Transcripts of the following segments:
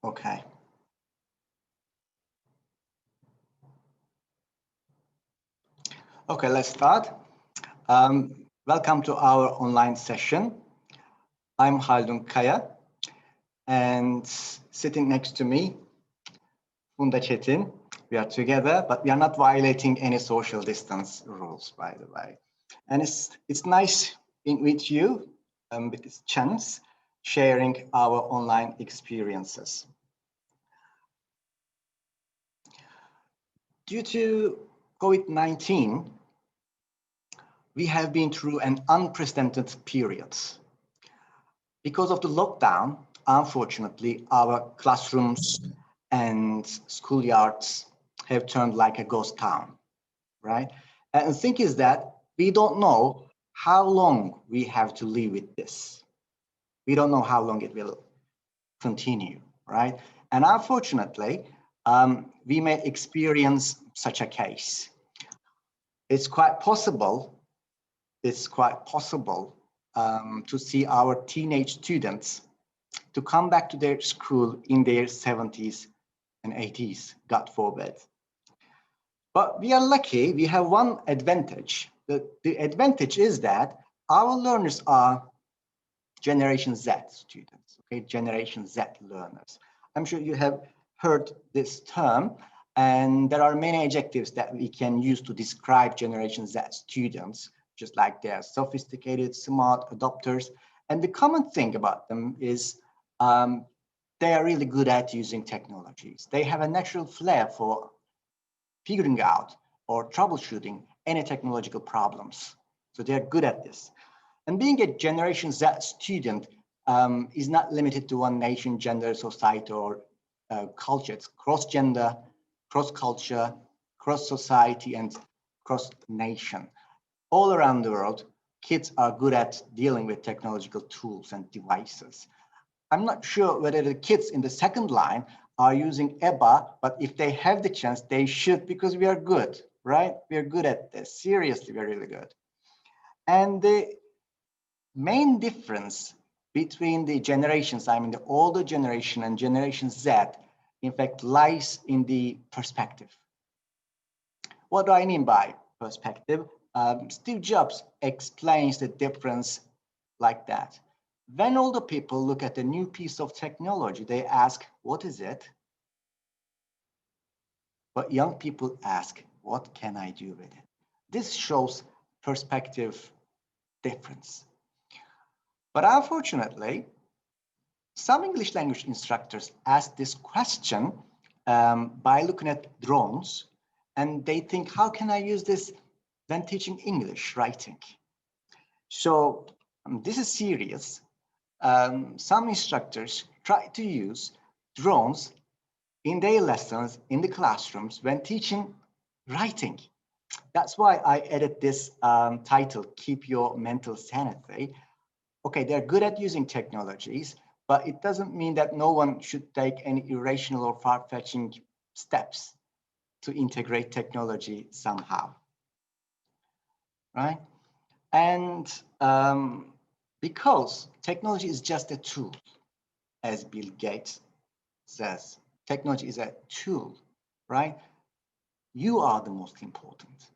Okay. Okay, let's start. Welcome to our online session. I'm Haldun Kaya, and sitting next to me, Funda Çetin. We are together, but we are not violating any social distance rules, by the way. And it's nice being with you with this chance, sharing our online experiences. Due to COVID-19, we have been through an unprecedented period. Because of the lockdown, unfortunately, our classrooms and schoolyards have turned like a ghost town, right? And the thing is that we don't know how long we have to live with this. We don't know how long it will continue, right? And unfortunately, we may experience such a case. It's quite possible to see our teenage students to come back to their school in their 70s and 80s, God forbid. But we are lucky, we have one advantage. The advantage is that our learners are Generation Z students, okay, Generation Z learners. I'm sure you have heard this term, and there are many adjectives that we can use to describe Generation Z students, just like they're sophisticated, smart, adopters. And the common thing about them is they are really good at using technologies. They have a natural flair for figuring out or troubleshooting any technological problems. So they're good at this. And being a Generation Z student is not limited to one nation, gender, society, or culture. It's cross-gender, cross-culture, cross-society, and cross-nation. All around the world, kids are good at dealing with technological tools and devices. I'm not sure whether the kids in the second line are using EBA, but if they have the chance, they should, because we are good, right? We are good at this. Seriously, we're really good. And the main difference between the generations, I mean the older generation and Generation Z, in fact, lies in the perspective. What do I mean by perspective? Steve Jobs explains the difference like that. When older people look at a new piece of technology, they ask, what is it? But young people ask, what can I do with it? This shows perspective difference. But unfortunately, some English language instructors ask this question by looking at drones, and they think, how can I use this when teaching English writing? So this is serious. Some instructors try to use drones in their lessons in the classrooms when teaching writing. That's why I added this title, Keep Your Mental Sanity. Okay, they're good at using technologies, but it doesn't mean that no one should take any irrational or far-fetching steps to integrate technology somehow, right? And because technology is just a tool, as Bill Gates says, technology is a tool, right? You are the most important.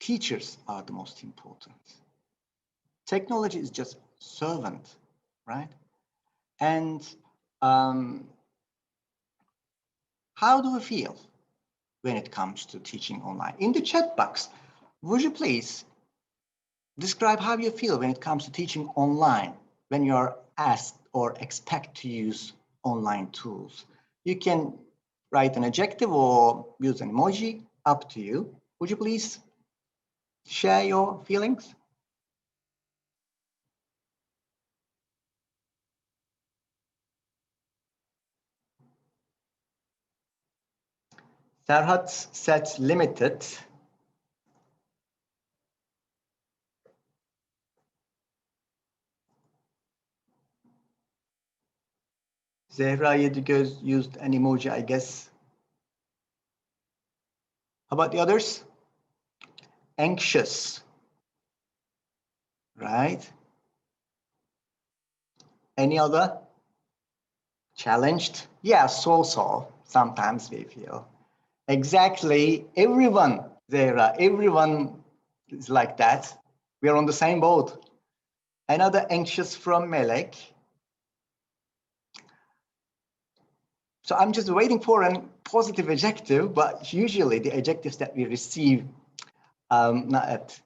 Teachers are the most important. Technology is just servant, right? And how do we feel when it comes to teaching online? In the chat box, would you please describe how you feel when it comes to teaching online, when you're asked or expect to use online tools? You can write an adjective or use an emoji, up to you. Would you please share your feelings? Serhat said limited. Zehra Yedigöz used an emoji, I guess. How about the others? Anxious, right? Any other Challenged? Yeah, so. Sometimes we feel. Exactly. Everyone, Zahra, everyone is like that. We are on the same boat. Another anxious from Melek. So I'm just waiting for a positive adjective, but usually the adjectives that we receive, not at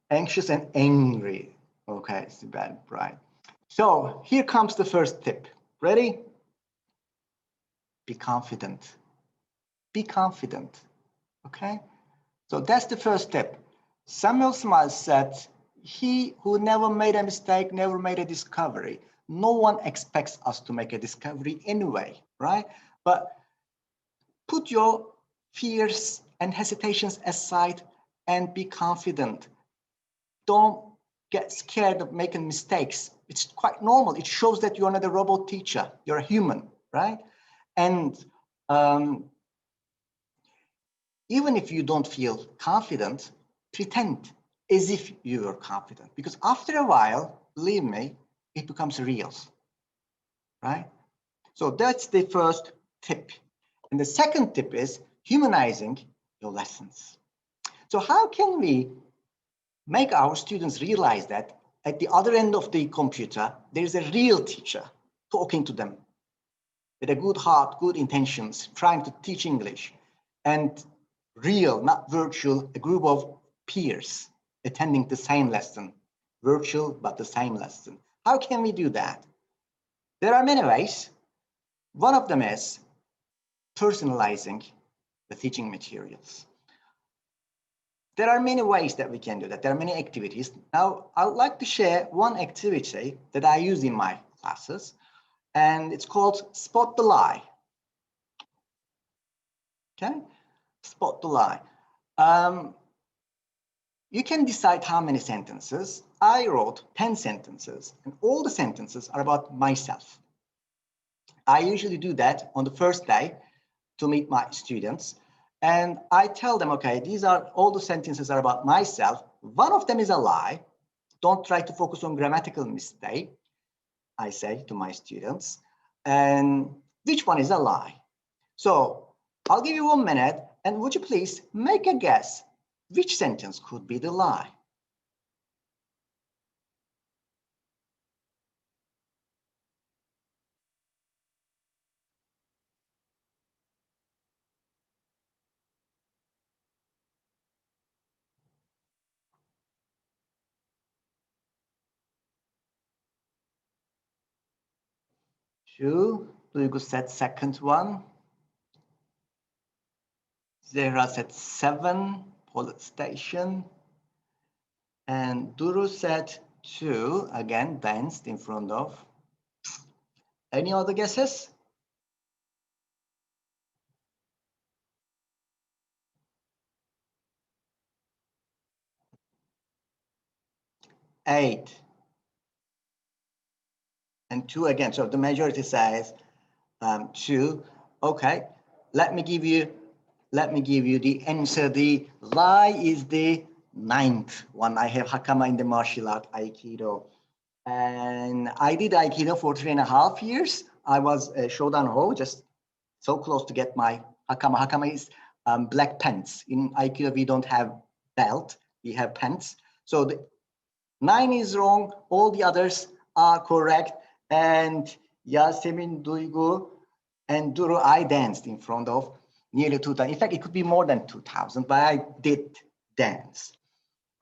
anxious and angry. Okay, it's bad, right? So here comes the first tip. Ready? Be confident. Be confident. Okay? So that's the first step. Samuel Smiles said, he who never made a mistake, never made a discovery. No one expects us to make a discovery anyway, right? But put your fears and hesitations aside and be confident. Don't get scared of making mistakes. It's quite normal. It shows that you're not a robot teacher. You're a human, right? And even if you don't feel confident, pretend as if you are confident. Because after a while, believe me, it becomes real, right? So that's the first tip. And the second tip is humanizing your lessons. So how can we make our students realize that at the other end of the computer, there's a real teacher talking to them with a good heart, good intentions, trying to teach English, and real, not virtual, a group of peers attending the same lesson, virtual, but the same lesson. How can we do that? There are many ways. One of them is personalizing the teaching materials. There are many ways that we can do that. There are many activities. Now, I would like to share one activity that I use in my classes, and it's called Spot the Lie. Okay, spot the lie. You can decide how many sentences. I wrote 10 sentences, and all the sentences are about myself. I usually do that on the first day to meet my students. And I tell them, okay, these are all the sentences are about myself. One of them is a lie. Don't try to focus on grammatical mistake, I say to my students. And which one is a lie? So I'll give you 1 minute, and would you please make a guess which sentence could be the lie? Two, Duygu said second one. Zehra said 7, police station. And Duru said 2, again, danced in front of. Any other guesses? Eight. And 2 again. So the majority says 2. Okay, let me give you the answer. The lie is the 9th one. I have Hakama in the martial art, Aikido. And I did Aikido for 3.5 years. I was a Shodan Ho, just so close to get my Hakama. Hakama is black pants. In Aikido, we don't have belt, we have pants. So the 9 is wrong, all the others are correct. And Yasemin, Duygu, and Duru, I danced in front of nearly 2,000. In fact, it could be more than 2,000, but I did dance,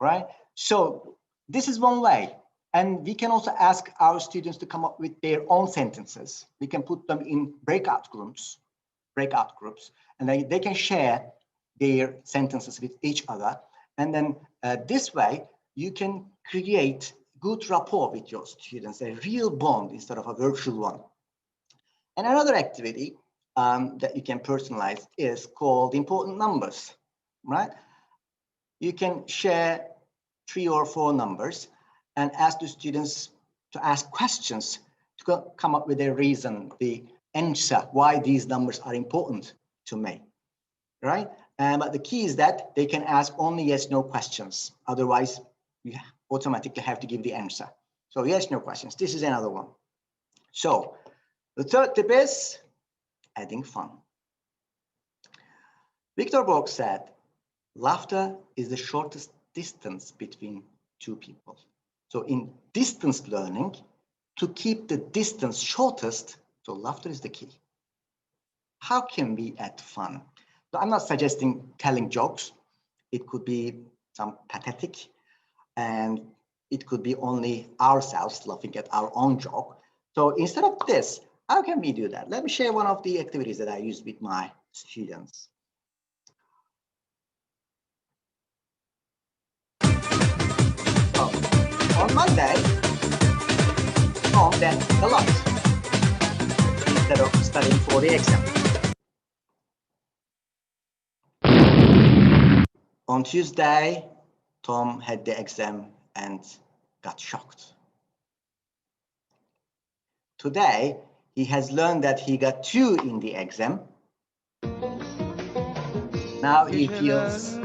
right? So this is one way. And we can also ask our students to come up with their own sentences. We can put them in breakout groups, and they can share their sentences with each other. And then this way, you can create good rapport with your students, a real bond instead of a virtual one. And another activity that you can personalize is called important numbers, right? You can share 3 or 4 numbers and ask the students to ask questions to come up with a reason, the answer, why these numbers are important to me, right? But the key is that they can ask only yes, no questions. Otherwise, you automatically have to give the answer. So yes, no questions. This is another one. So the third tip is adding fun. Victor Borg said, laughter is the shortest distance between two people. So in distance learning, to keep the distance shortest, so laughter is the key. How can we add fun? So I'm not suggesting telling jokes. It could be some pathetic, and it could be only ourselves laughing at our own joke. So instead of this, how can we do that? Let me share one of the activities that I use with my students. So on Monday, Tom danced a lot instead of studying for the exam. On Tuesday, Tom had the exam and got shocked. Today, he has learned that he got 2 in the exam. Now he feels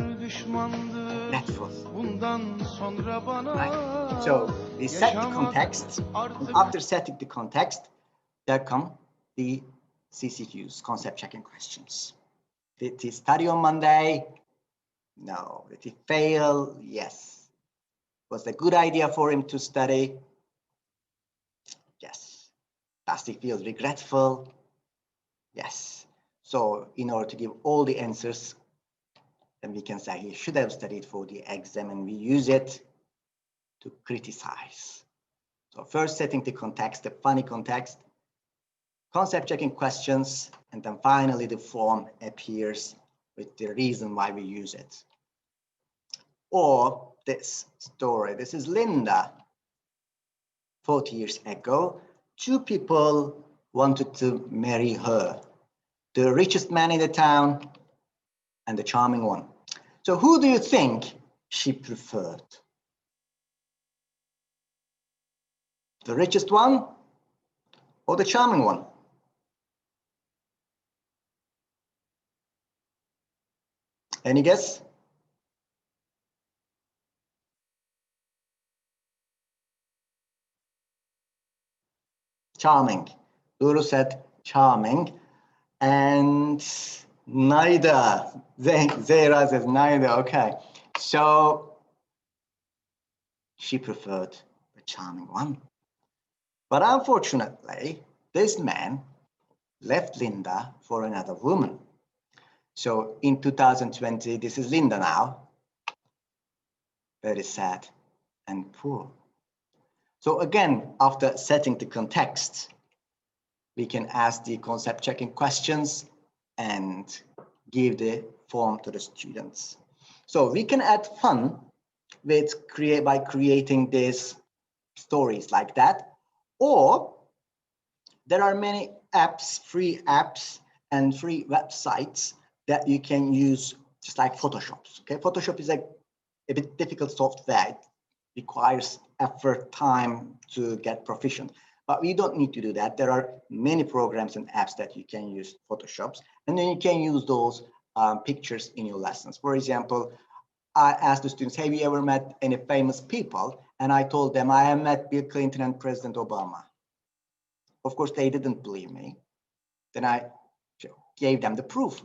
grateful. Right? So we set the context, and after setting the context, there come the CCQs, concept checking questions. Did he study on Monday? No. Did he fail? Yes. Was it a good idea for him to study? Yes. Does he feel regretful? Yes. So in order to give all the answers, then we can say he should have studied for the exam, and we use it to criticize. So first setting the context, the funny context, concept checking questions, and then finally the form appears with the reason why we use it. Or this story, this is Linda. 40 years ago, 2 people wanted to marry her. The richest man in the town and the charming one. So who do you think she preferred? The richest one or the charming one? Any guess? Charming. Lulu said charming, and neither. Zehra says neither. Okay, so she preferred the charming one. But unfortunately, this man left Linda for another woman. So in 2020, this is Linda now. Very sad and poor. So again, after setting the context, we can ask the concept checking questions and give the form to the students. So we can add fun by creating these stories like that, or there are many apps, free apps and free websites that you can use, just like Photoshop. Okay, Photoshop is a bit difficult software. It requires effort, time to get proficient. But we don't need to do that. There are many programs and apps that you can use Photoshops, and then you can use those pictures in your lessons. For example, I asked the students, have you ever met any famous people? And I told them I have met Bill Clinton and President Obama. Of course, they didn't believe me. Then I gave them the proof.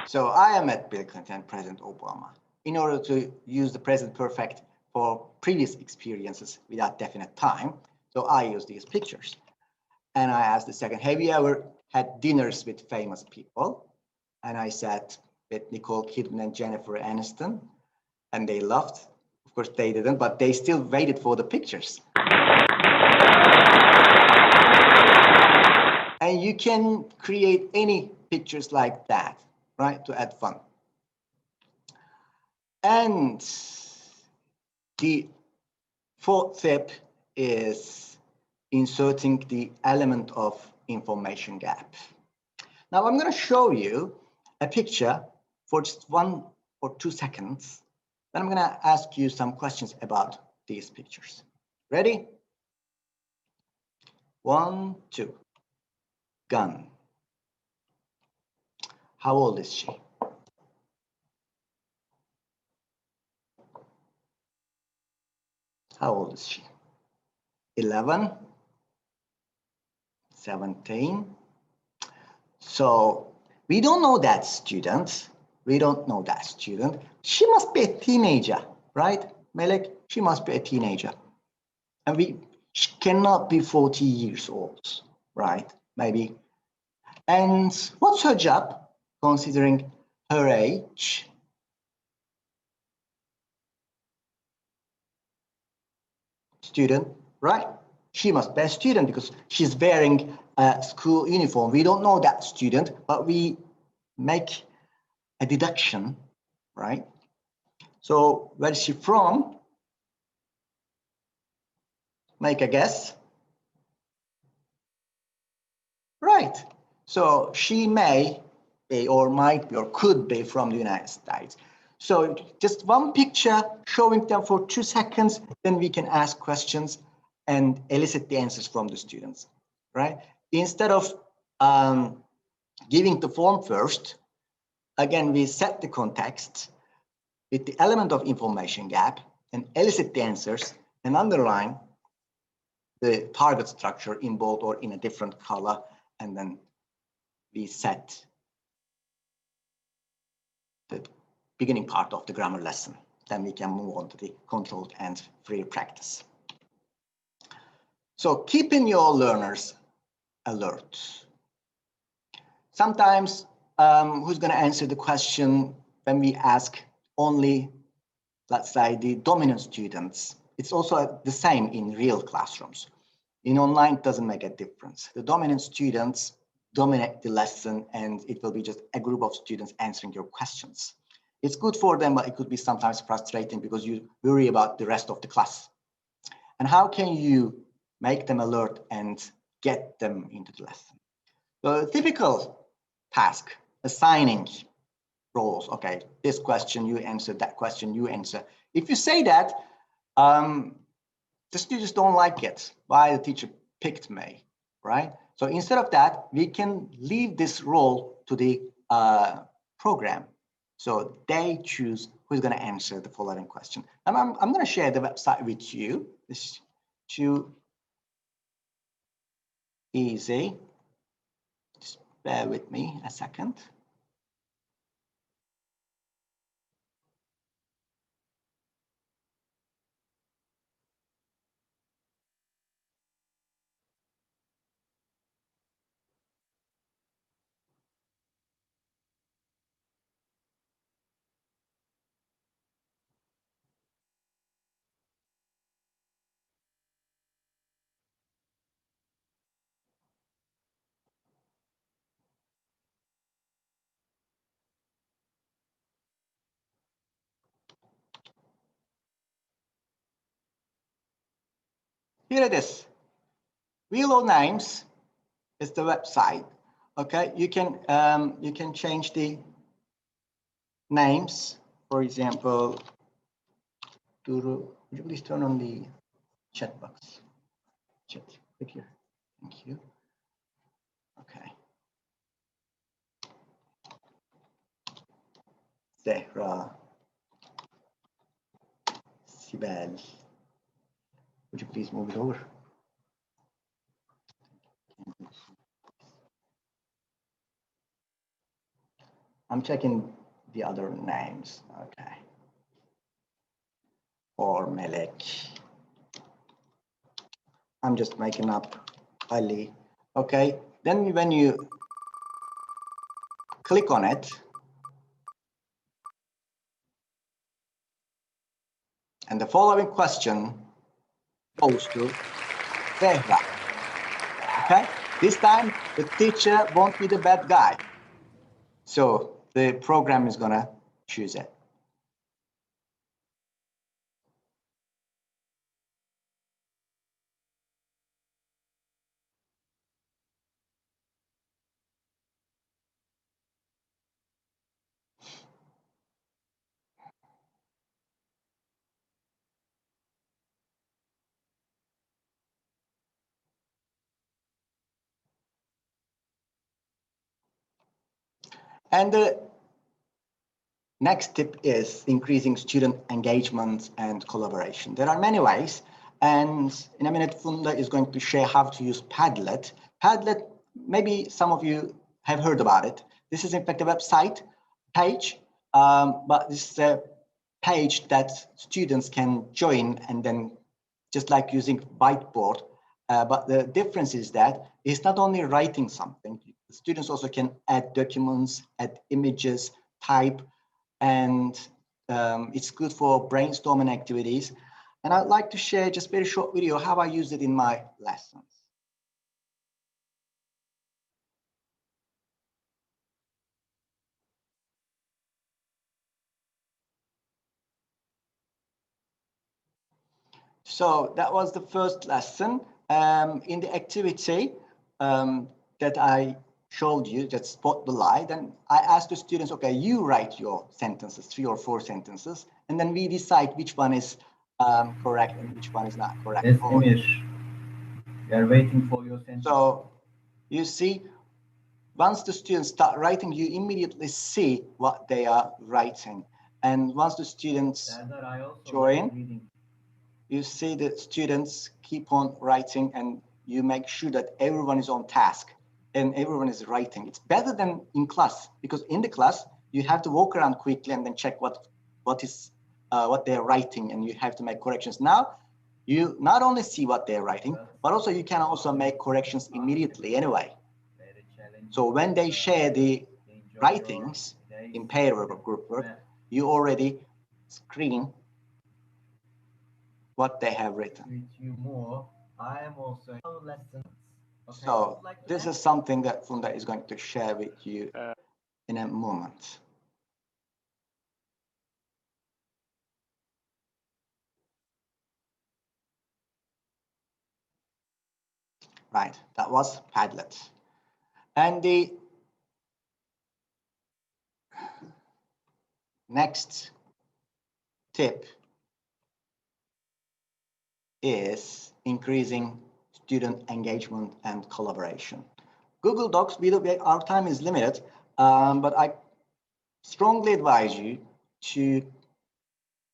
So I have met Bill Clinton and President Obama. In order to use the present perfect for previous experiences without definite time, so I use these pictures. And I asked the second, have you ever had dinners with famous people? And I said with Nicole Kidman and Jennifer Aniston, and they laughed. Of course, they didn't, but they still waited for the pictures. And you can create any pictures like that, right, to add fun. And the fourth tip is inserting the element of information gap. Now I'm going to show you a picture for just 1 or 2 seconds. Then I'm going to ask you some questions about these pictures. Ready? 1, 2. Gun. How old is she? How old is she? 11, 17. So we don't know that student. We don't know that student. She must be a teenager, right? Melek, she must be a teenager. And she cannot be 40 years old, right? Maybe. And what's her job, considering her age? Student, right? She must be a student because she's wearing a school uniform. We don't know that student, but we make a deduction, right? So where is she from? Make a guess. Right. So she may be or might be or could be from the United States. So just one picture, showing them for 2 seconds, then we can ask questions and elicit the answers from the students, right? Instead of giving the form first, again, we set the context with the element of information gap and elicit the answers and underline the target structure in bold or in a different color, and then we set the beginning part of the grammar lesson. Then we can move on to the controlled and free practice. So keeping your learners alert. Sometimes who's going to answer the question when we ask only, let's say, the dominant students? It's also the same in real classrooms. In online, it doesn't make a difference. The dominant students dominate the lesson, and it will be just a group of students answering your questions. It's good for them, but it could be sometimes frustrating because you worry about the rest of the class. And how can you make them alert and get them into the lesson? The typical task, assigning roles. Okay, this question you answer, that question you answer. If you say that, the students don't like it. Why the teacher picked me, right? So instead of that, we can leave this role to the program. So they choose who's going to answer the following question. And I'm going to share the website with you. It's too easy. Just bear with me a second. Here it is. Willow Names is the website. Okay, you can change the names. For example, Duru, would you please turn on the chat box? Chat, click here. Thank you. Okay. Zehra, Sibel, would you please move it over? I'm checking the other names. Okay. Or Melek. I'm just making up Ali. Okay. Then when you click on it, and the following question goes to Zehra. Okay. This time the teacher won't be the bad guy. So the program is gonna choose it. And the next tip is increasing student engagement and collaboration. There are many ways. And in a minute, Funda is going to share how to use Padlet. Padlet, maybe some of you have heard about it. This is in fact a website page, but this is a page that students can join and then just like using whiteboard. But the difference is that it's not only writing something, students also can add documents, add images, type, and it's good for brainstorming activities. And I'd like to share just a very short video how I use it in my lessons. So that was the first lesson. In the activity that I showed you, that spot the light, and I asked the students, okay, you write your sentences, 3 or 4 sentences, and then we decide which one is correct and which one is not correct. Yes, Emir. We are waiting for your sentence. So you see, once the students start writing, you immediately see what they are writing. And once the students join, you see the students keep on writing, and you make sure that everyone is on task and everyone is writing. It's better than in class, because in the class, you have to walk around quickly and then check what they're writing, and you have to make corrections. Now, you not only see what they're writing, but also you can also make corrections immediately anyway. So when they share the writings in pair work or group work, you already screen what they have written. So this is something that Funda is going to share with you in a moment. Right, that was Padlet. And the next tip is increasing student engagement and collaboration. Google Docs, our time is limited, but I strongly advise you to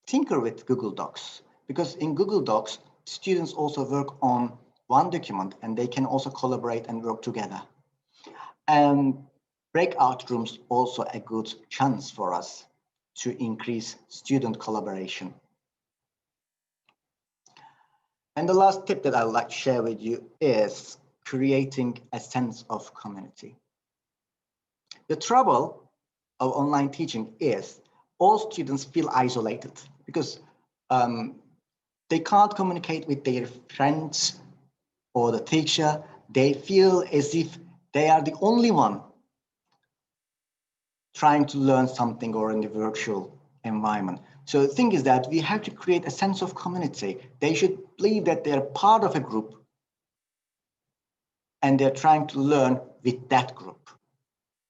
tinker with Google Docs, because in Google Docs, students also work on one document and they can also collaborate and work together. And breakout rooms also a good chance for us to increase student collaboration. And the last tip that I would like to share with you is creating a sense of community. The trouble of online teaching is all students feel isolated because they can't communicate with their friends or the teacher. They feel as if they are the only one trying to learn something or in the virtual environment. So the thing is that we have to create a sense of community. They should believe that they're part of a group and they're trying to learn with that group,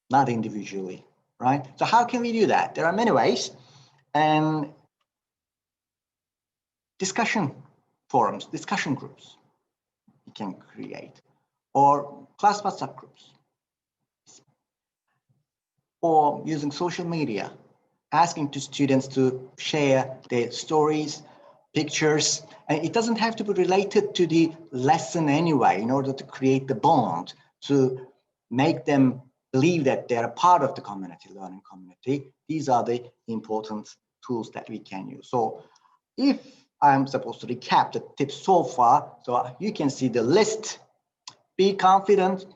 not individually, right? So how can we do that? There are many ways, and discussion forums, discussion groups you can create, or class WhatsApp groups, or using social media, asking to students to share their stories, pictures, and it doesn't have to be related to the lesson anyway, in order to create the bond, to make them believe that they're a part of the community, learning community. These are the important tools that we can use. So if I'm supposed to recap the tips so far, so you can see the list. Be confident,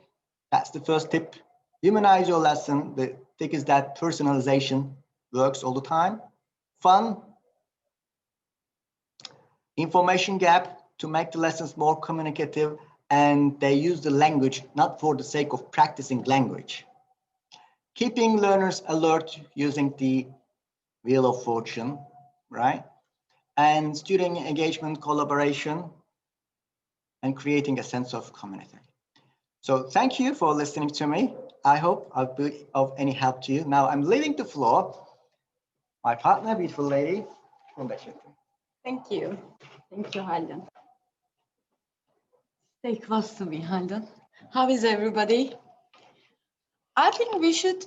that's the first tip. Humanize your lesson. The thing is that personalization works all the time. Fun, information gap to make the lessons more communicative, and they use the language not for the sake of practicing language. Keeping learners alert using the Wheel of Fortune, right? And student engagement, collaboration, and creating a sense of community. So thank you for listening to me. I hope I've been of any help to you. Now I'm leaving the floor. My partner, beautiful lady, Funda Haldun. Thank you. Thank you, Haldun. Stay close to me, Haldun. How is everybody? I think we should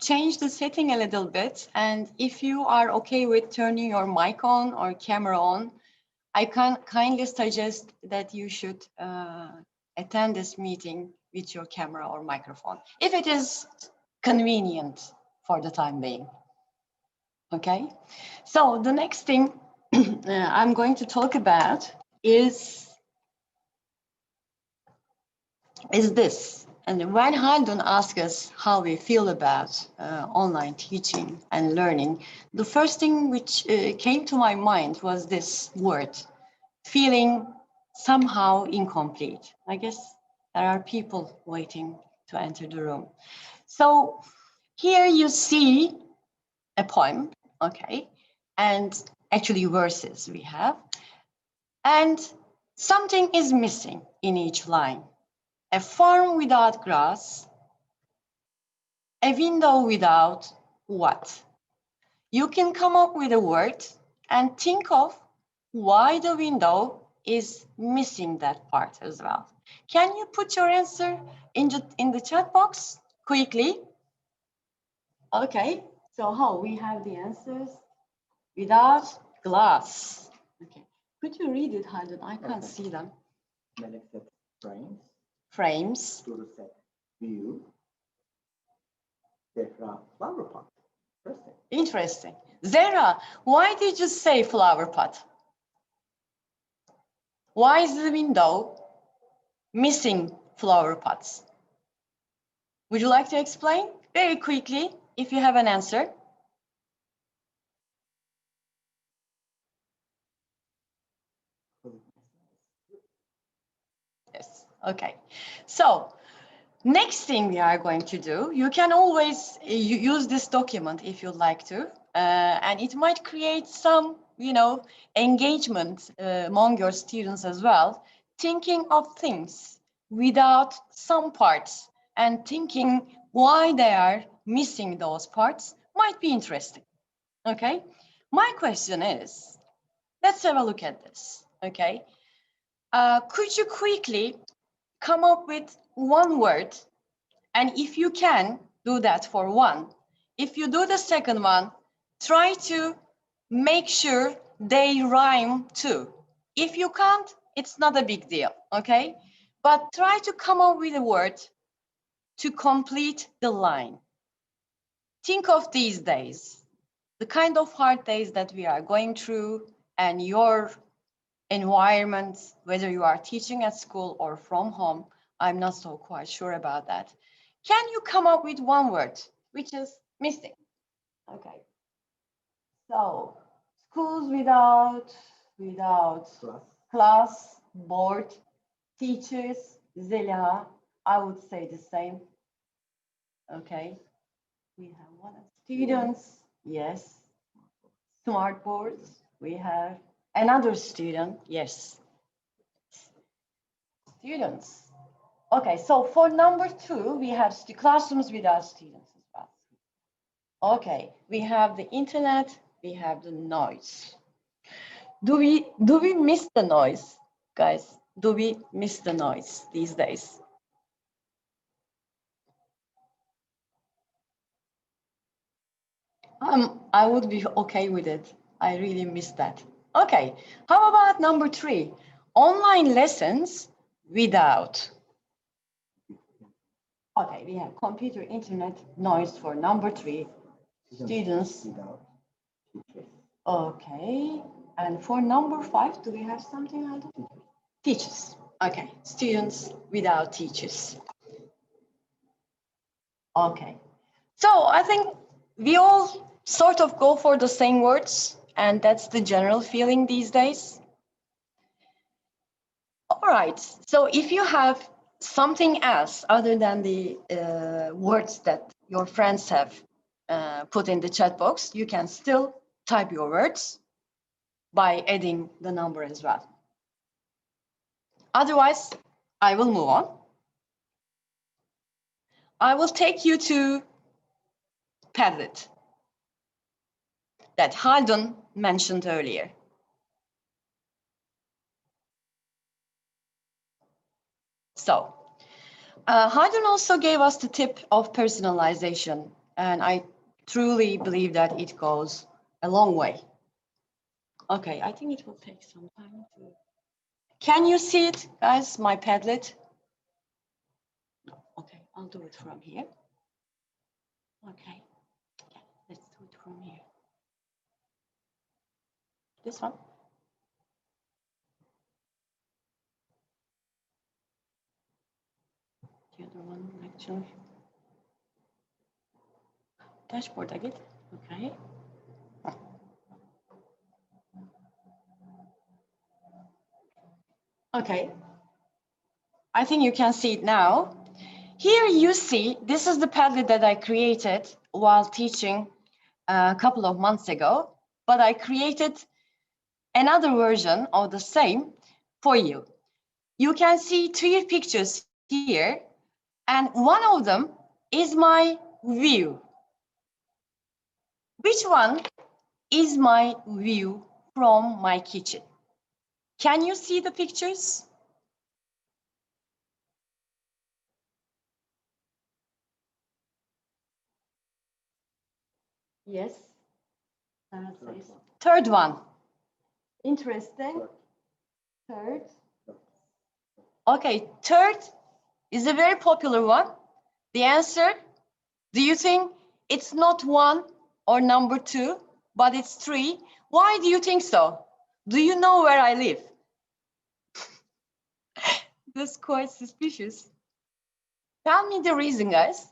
change the setting a little bit. And if you are okay with turning your mic on or camera on, I can kindly suggest that you should attend this meeting with your camera or microphone, if it is convenient for the time being. Okay, so the next thing I'm going to talk about is this. And when Haldun asked us how we feel about online teaching and learning, the first thing which came to my mind was this word, feeling somehow incomplete. I guess there are people waiting to enter the room. So here you see a poem, okay, and actually verses we have, and something is missing in each line. A farm without grass, a window without what? You can come up with a word and think of why the window is missing that part as well. Can you put your answer in the chat box quickly? Okay, so how we have the answers? Without glass. Okay, could you read it, Haldun? I can't see them. Frames. Frames. To the set view. Zehra flower pot. Interesting. Interesting. Zehra, why did you say flower pot? Why is the window missing flower pots? Would you like to explain very quickly if you have an answer? Yes, okay. So next thing we are going to do, you can always use this document if you'd like to, and it might create some, engagement among your students as well, thinking of things without some parts and thinking why they are missing those parts might be interesting, okay? My question is, let's have a look at this, okay? Could you quickly come up with one word? And if you can do that for one, if you do the second one, try to make sure they rhyme too. If you can't, it's not a big deal, okay? But try to come up with a word to complete the line. Think of these days, the kind of hard days that we are going through and your environment, whether you are teaching at school or from home. I'm not so quite sure about that. Can you come up with one word which is missing? Okay. So schools without class, board, teachers, Zeliha, I would say the same. Okay. We have one students, yes. Smart boards, we have another student, yes. Students. Okay, so for number 2, we have classrooms without students as well. Okay, we have the internet, we have the noise. Do we miss the noise, guys? Do we miss the noise these days? I would be okay with it. I really miss that. Okay, how about number 3? Online lessons without. Okay, we have computer, internet, noise for number 3. Students. Without teachers. Okay, and for number 5, do we have something else? Teachers. Okay, students without teachers. Okay, so I think we all sort of go for the same words, and that's the general feeling these days. All right, so if you have something else other than the words that your friends have put in the chat box, you can still type your words by adding the number as well. Otherwise, I will move on. I will take you to Padlet that Haldun mentioned earlier. So, Haldun also gave us the tip of personalization, and I truly believe that it goes a long way. Okay, I think it will take some time to. Can you see it, guys? My Padlet? No. Okay, I'll do it from here. Okay, yeah, let's do it from here. This one. The other one, actually. Dashboard, I get. Okay. Okay. I think you can see it now. Here you see, this is the Padlet that I created while teaching a couple of months ago, but I created another version of the same for you. You can see 3 pictures here, and one of them is my view. Which one is my view from my kitchen? Can you see the pictures? Yes. Third one. Interesting. Third. Okay, third is a very popular one. The answer, do you think it's not 1 or number 2, but it's 3? Why do you think so? Do you know where I live? That's quite suspicious. Tell me the reason, guys.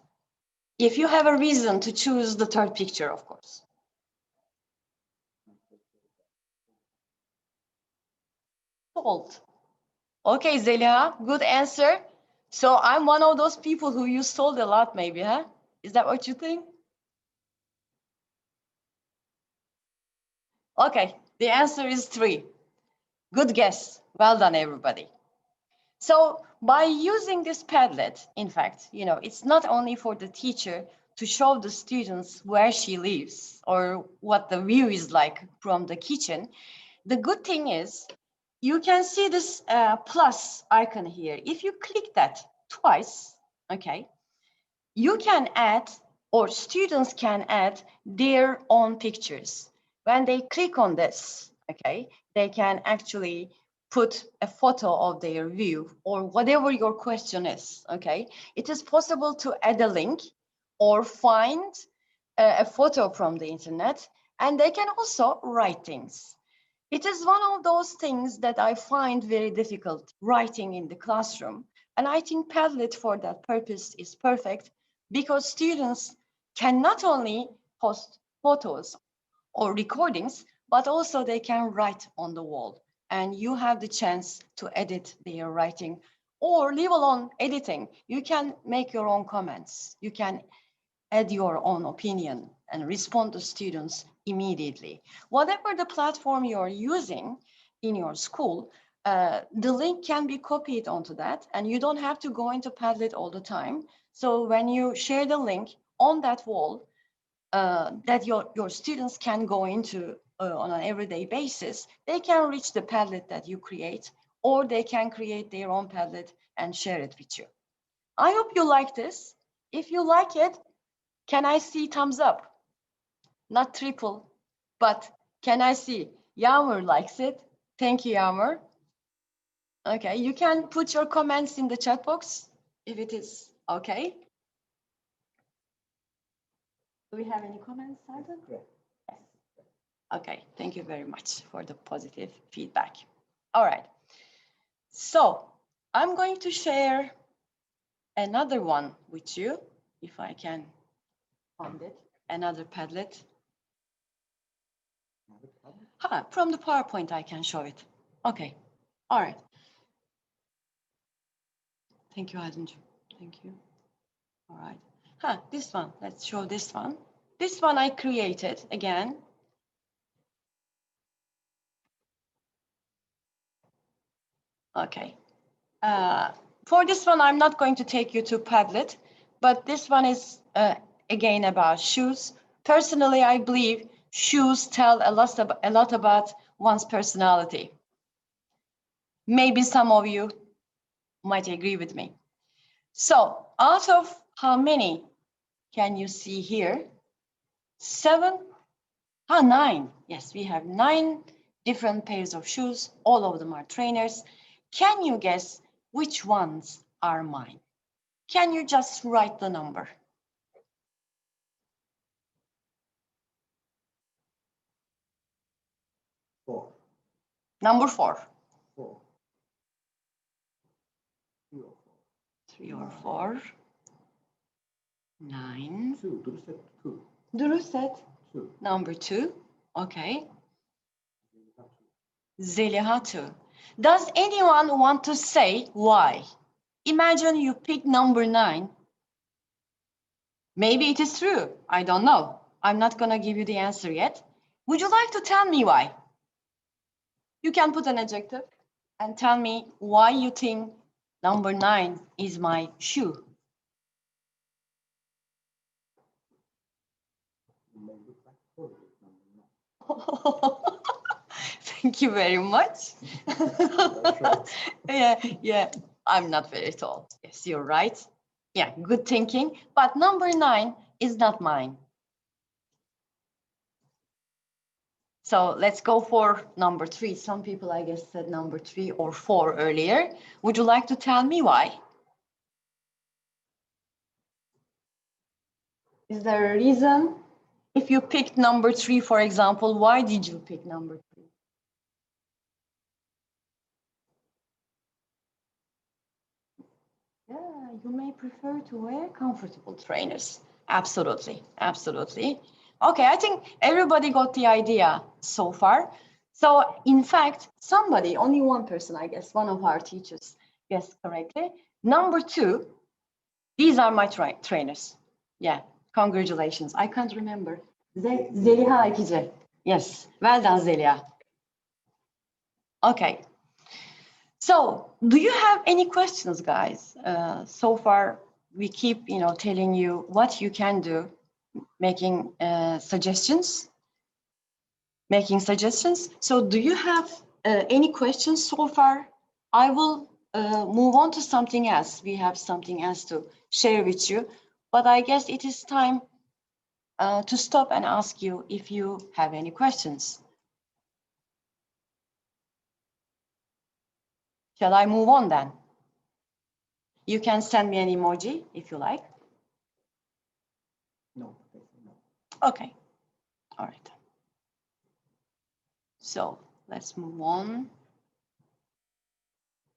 If you have a reason to choose the third picture, of course. Salt. Okay, Zeliha, good answer. So I'm one of those people who use salt a lot, maybe, huh? Is that what you think? Okay, the answer is 3. Good guess. Well done, everybody. So by using this Padlet, in fact, you know, it's not only for the teacher to show the students where she lives or what the view is like from the kitchen. The good thing is you can see this plus icon here. If you click that twice, okay, you can add, or students can add their own pictures. When they click on this, okay, they can actually put a photo of their view or whatever your question is, okay? It is possible to add a link or find a photo from the internet, and they can also write things. It is one of those things that I find very difficult writing in the classroom. And I think Padlet for that purpose is perfect because students can not only post photos or recordings, but also they can write on the wall. And you have the chance to edit their writing, or leave alone editing. You can make your own comments. You can add your own opinion and respond to students immediately. Whatever the platform you're using in your school, the link can be copied onto that, and you don't have to go into Padlet all the time. So when you share the link on that wall, that your students can go into on an everyday basis, they can reach the Padlet that you create, or they can create their own Padlet and share it with you. I hope you like this. If you like it, can I see thumbs up? Not triple, but can I see? Yağmur likes it. Thank you, Yağmur. Okay, you can put your comments in the chat box if it is okay. Do we have any comments, Haldun? Yes. Okay, thank you very much for the positive feedback. All right, so I'm going to share another one with you, if I can find it, another Padlet. From the PowerPoint, I can show it. Okay, all right. Thank you, Haldun. Thank you. All right. This one, let's show this one. This one I created again. Okay. For this one, I'm not going to take you to Padlet, but this one is again about shoes. Personally, I believe shoes tell a lot about one's personality. Maybe some of you might agree with me. So out of how many can you see here? 7? 9. Yes, we have 9 different pairs of shoes. All of them are trainers. Can you guess which ones are mine? Can you just write the number? Four. Number 4. Four. 3 or 4. 9. Two. Two. Duru said Two. number 2. Okay. Zeliha 2. Does anyone want to say why? Imagine you pick number 9. Maybe it is true. I don't know. I'm not going to give you the answer yet. Would you like to tell me why? You can put an adjective and tell me why you think number 9 is my shoe. Thank you very much. Yeah, I'm not very tall. Yes, you're right. Yeah, good thinking. But number 9 is not mine. So let's go for number 3. Some people, I guess, said number 3 or 4 earlier. Would you like to tell me why? Is there a reason? If you picked number 3, for example, why did you pick number 3? Yeah, you may prefer to wear comfortable trainers. Absolutely, absolutely. Okay, I think everybody got the idea so far. So in fact, somebody, only one person, I guess, one of our teachers guessed correctly. Number 2, these are my trainers. Yeah, congratulations. I can't remember. Zeliha Akice. Yes, well done, Zeliha. Okay. So, do you have any questions, guys? So far, we keep, telling you what you can do, making suggestions. So, do you have any questions so far? I will move on to something else. We have something else to share with you, but I guess it is time to stop and ask you if you have any questions. Shall I move on then? You can send me an emoji if you like. No. Okay. All right. So let's move on.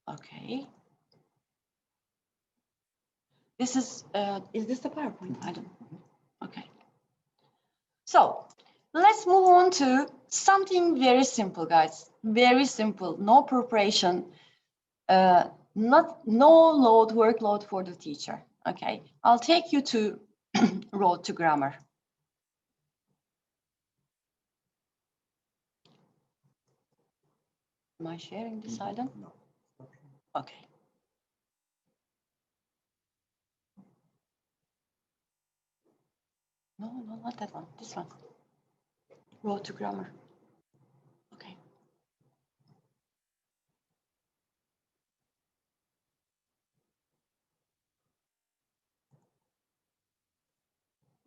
Okay. This is this the PowerPoint? I don't know. Okay. So let's move on to something very simple, guys. Very simple. No preparation. No workload for the teacher. Okay. I'll take you to Road to Grammar. Am I sharing this item? No. Okay. No, not that one. This one. Road to Grammar. Okay.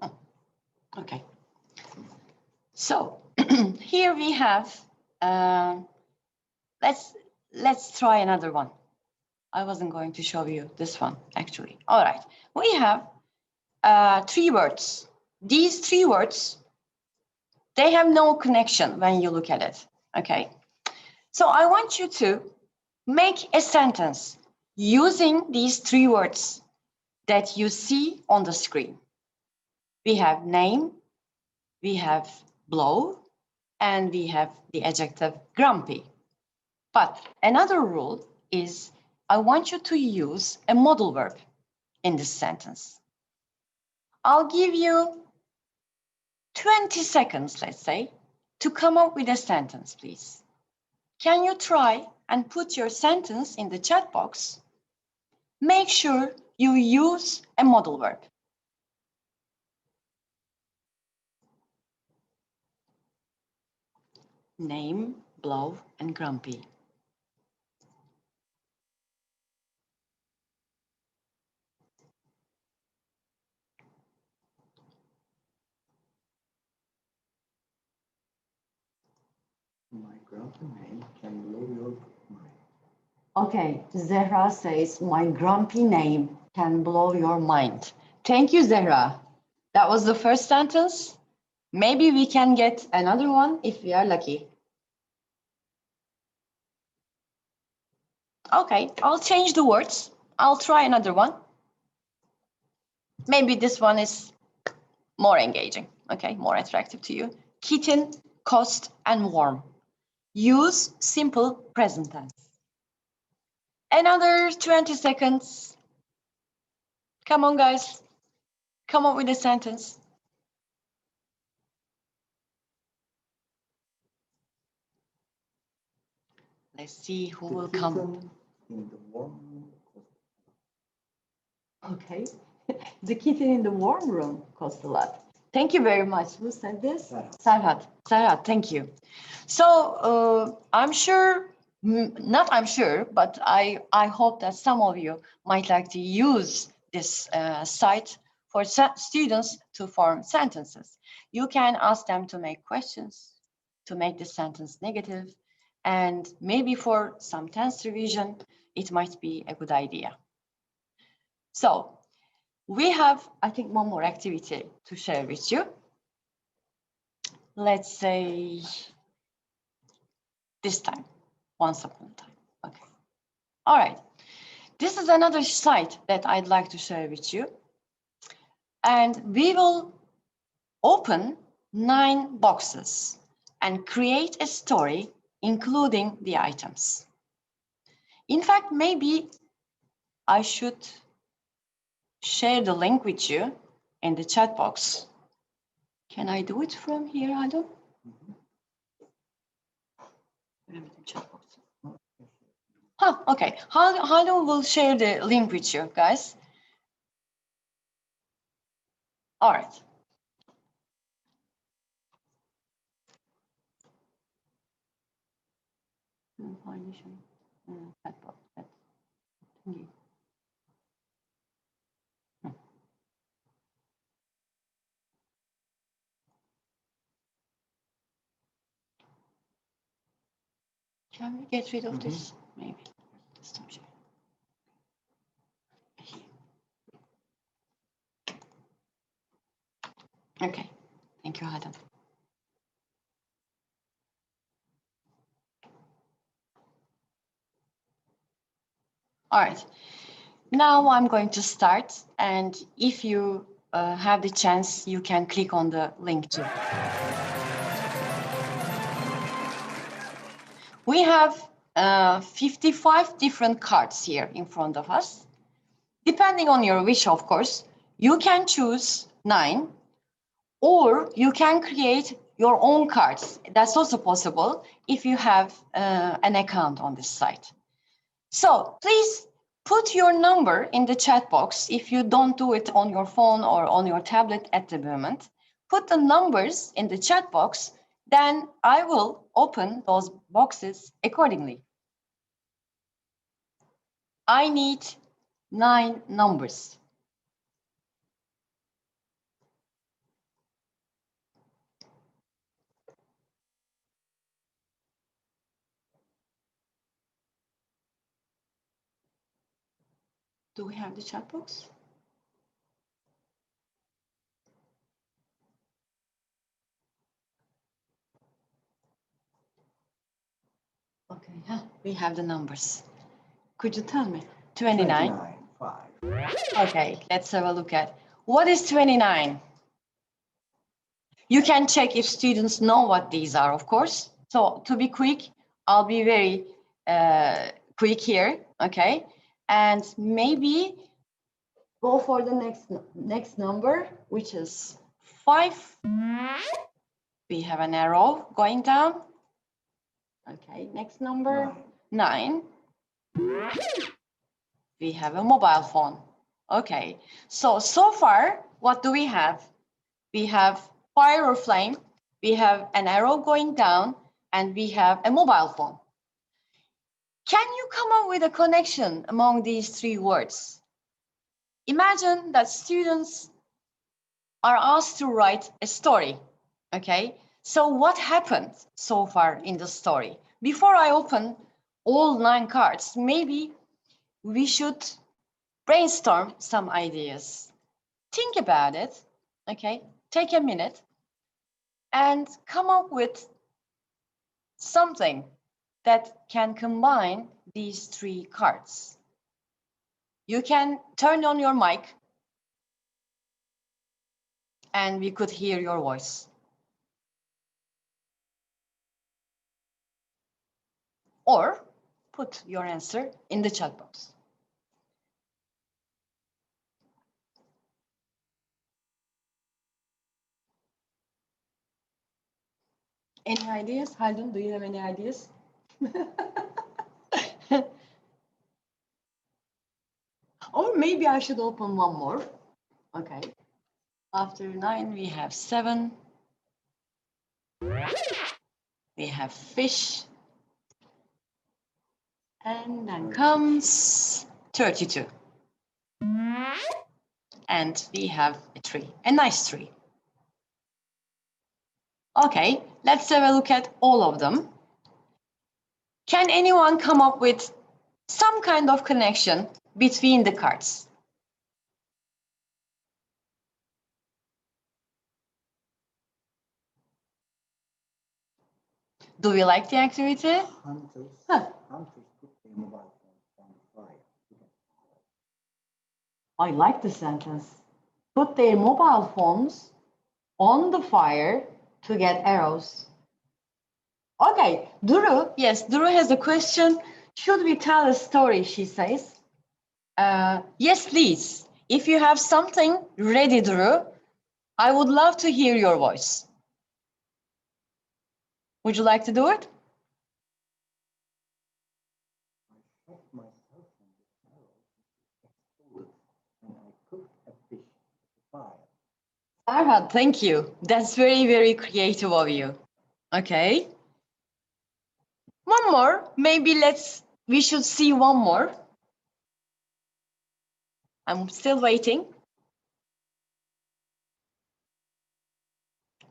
Oh, okay. So here we have. Let's try another one. I wasn't going to show you this one actually. All right. We have 3 words. These 3 words, they have no connection when you look at it. Okay. So I want you to make a sentence using these 3 words that you see on the screen. We have name, we have blow, and we have the adjective grumpy. But another rule is I want you to use a modal verb in this sentence. I'll give you 20 seconds, let's say, to come up with a sentence, please. Can you try and put your sentence in the chat box? Make sure you use a modal verb. Name, blow, and grumpy. My grumpy name can blow your mind. Okay, Zehra says, my grumpy name can blow your mind. Thank you, Zehra. That was the first sentence. Maybe we can get another one if we are lucky. Okay, I'll change the words. I'll try another one. Maybe this one is more engaging, okay, more attractive to you. Kitten, cost, and warm. Use simple present tense. Another 20 seconds. Come on, guys. Come up with a sentence. Let's see who will come up. In the warm room. Okay. The kitten in the warm room cost a lot. Thank you very much. Who said this? Serhat. Serhat, thank you. So I'm sure, not I'm sure, but I hope that some of you might like to use this site for students to form sentences. You can ask them to make questions, to make the sentence negative, and maybe for some tense revision, it might be a good idea. So we have, I think, one more activity to share with you. Let's say this time, once upon a time. Okay. All right. This is another site that I'd like to share with you. And we will open 9 boxes and create a story, including the items. In fact, maybe I should share the link with you in the chat box. Can I do it from here, Haldun? Okay. Haldun will share the link with you, guys. All right. Can we get rid of this? Maybe. Okay. Thank you, Haldun. All right. Now I'm going to start, and if you have the chance, you can click on the link too. We have 55 different cards here in front of us. Depending on your wish, of course, you can choose 9, or you can create your own cards. That's also possible if you have an account on this site. So please put your number in the chat box if you don't do it on your phone or on your tablet at the moment. Put the numbers in the chat box, then I will open those boxes accordingly. I need 9 numbers. Do we have the chat box? Okay, we have the numbers. Could you tell me? 29. 5. Okay, let's have a look at what is 29. You can check if students know what these are, of course. So to be quick, I'll be very quick here, okay? And maybe go for the next number, which is 5. We have an arrow going down. Okay, next number, 9. We have a mobile phone. Okay, so far, what do we have? We have fire or flame, we have an arrow going down, and we have a mobile phone. Can you come up with a connection among these 3 words? Imagine that students are asked to write a story, okay? So what happened so far in the story? Before I open all 9 cards, maybe we should brainstorm some ideas. Think about it, okay? Take a minute and come up with something that can combine these 3 cards. You can turn on your mic and we could hear your voice. Or put your answer in the chat box. Any ideas? Haldun, do you have any ideas? Or maybe I should open one more. Okay. After 9, we have 7. We have fish. And then comes 32. And we have a tree, a nice tree. Okay, let's have a look at all of them. Can anyone come up with some kind of connection between the cards? Do we like the activity? Hunters, Huh. hunters put their mobile phones on the fire. I like the sentence. Put their mobile phones on the fire to get arrows. Okay, Duru, yes, Duru has a question. Should we tell a story, she says. Yes, please. If you have something ready, Duru, I would love to hear your voice. Would you like to do it? I shot myself on the arrow, exploded, and I cooked a fish at the fire. Farhad, thank you. That's very, very creative of you. Okay. One more. Maybe we should see one more. I'm still waiting.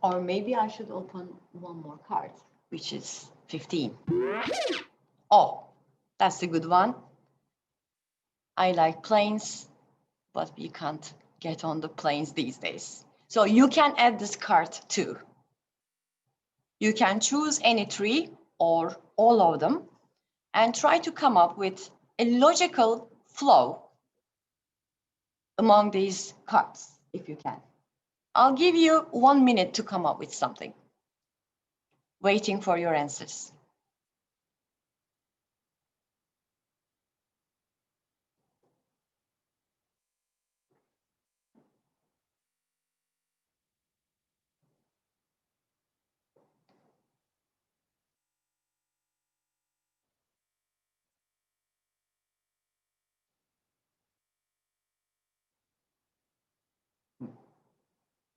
Or maybe I should open one more card, which is 15. Oh, that's a good one. I like planes, but we can't get on the planes these days. So you can add this card too. You can choose any 3 or all of them and try to come up with a logical flow among these cards, if you can. I'll give you 1 minute to come up with something. Waiting for your answers.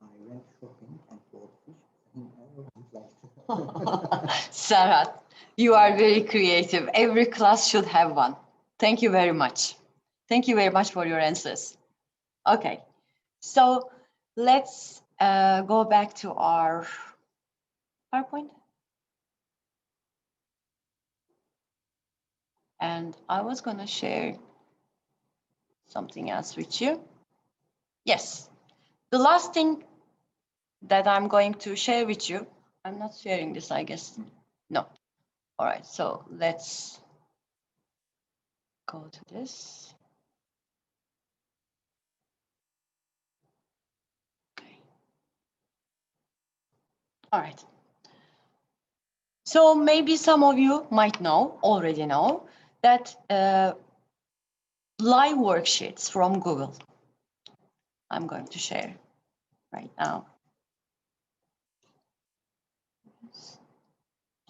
I went shopping and bought fish and arrows like Serhat, you are very creative. Every class should have one. Thank you very much. Thank you very much for your answers. Okay, so let's go back to our PowerPoint. And I was going to share something else with you. Yes, the last thing that I'm going to share with you, I'm not sharing this, I guess. No. All right, so let's go to this. Okay. All right. So maybe some of you might already know, that live worksheets from Google. I'm going to share right now.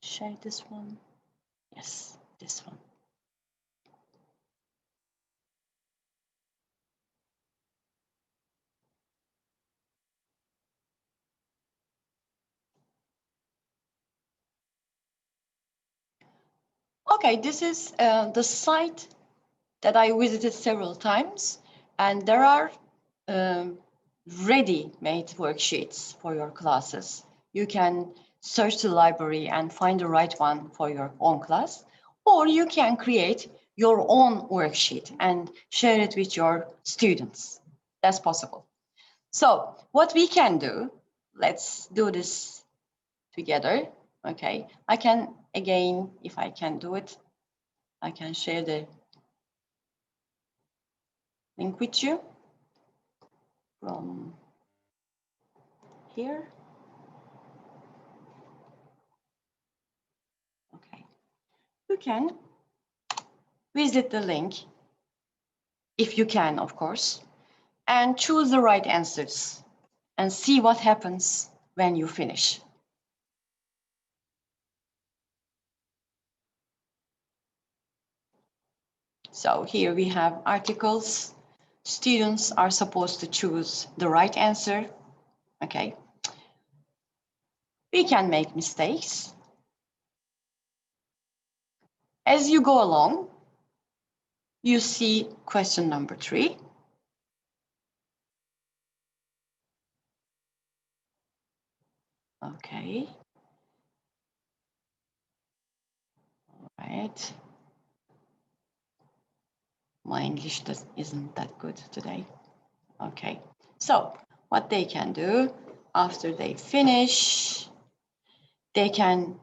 Share this one. Yes, this one. Okay, this is the site that I visited several times, and there are ready-made worksheets for your classes. You can search the library and find the right one for your own class, or you can create your own worksheet and share it with your students. That's possible. So what we can do, let's do this together. Okay, I can, again, if I can do it, I can share the link with you from here. Okay, you can visit the link, if you can, of course, and choose the right answers and see what happens when you finish. So here we have articles. Students are supposed to choose the right answer. Okay. We can make mistakes. As you go along, you see question number 3. Okay. All right. My English isn't that good today. Okay. So what they can do after they finish, they can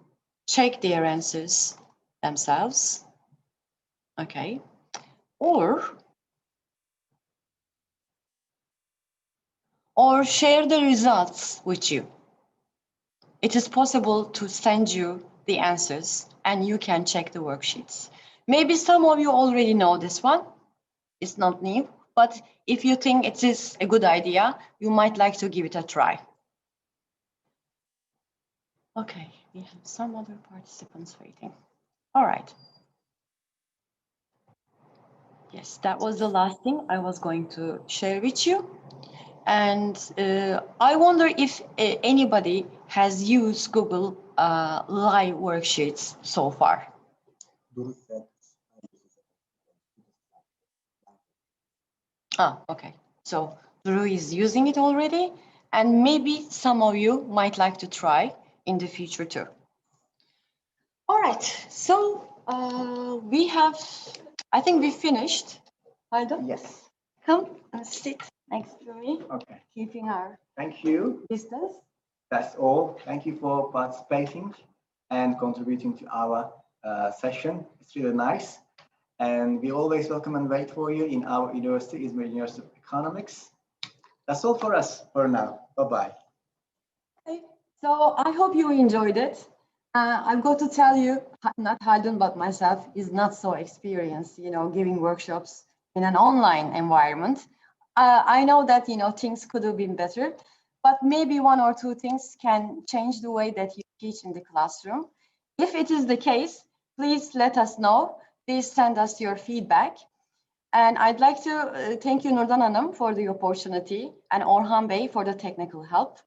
check their answers themselves. Okay. Or share the results with you. It is possible to send you the answers and you can check the worksheets. Maybe some of you already know this one. It's not new, but if you think it is a good idea, you might like to give it a try. Okay, we have some other participants waiting. All right. Yes, that was the last thing I was going to share with you. And I wonder if anybody has used Google Live worksheets so far. Okay. So Drew is using it already, and maybe some of you might like to try in the future too. All right. So we have, I think we finished. Haldun? Yes. Come and sit next to me. Okay. Keeping our Thank you. distance. That's all. Thank you for participating and contributing to our session. It's really nice. And we always welcome and wait for you in our university, Izmir University of Economics. That's all for us for now. Bye-bye. Okay. So I hope you enjoyed it. I've got to tell you, not Haldun, but myself is not so experienced, giving workshops in an online environment. I know that, things could have been better, but maybe 1 or 2 things can change the way that you teach in the classroom. If it is the case, please let us know. Please send us your feedback. And I'd like to thank you, Nurdan Hanım, for the opportunity, and Orhan Bey for the technical help.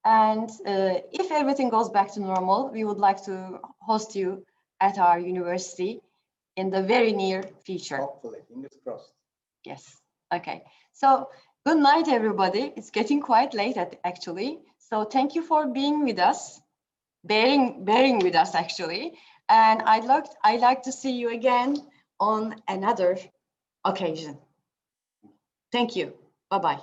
And if everything goes back to normal, we would like to host you at our university in the very near future. Hopefully, fingers crossed. Yes. Okay. So good night, everybody. It's getting quite late actually. So thank you for being with us, bearing with us actually. And I'd like to see you again on another occasion. Thank you. Bye-bye.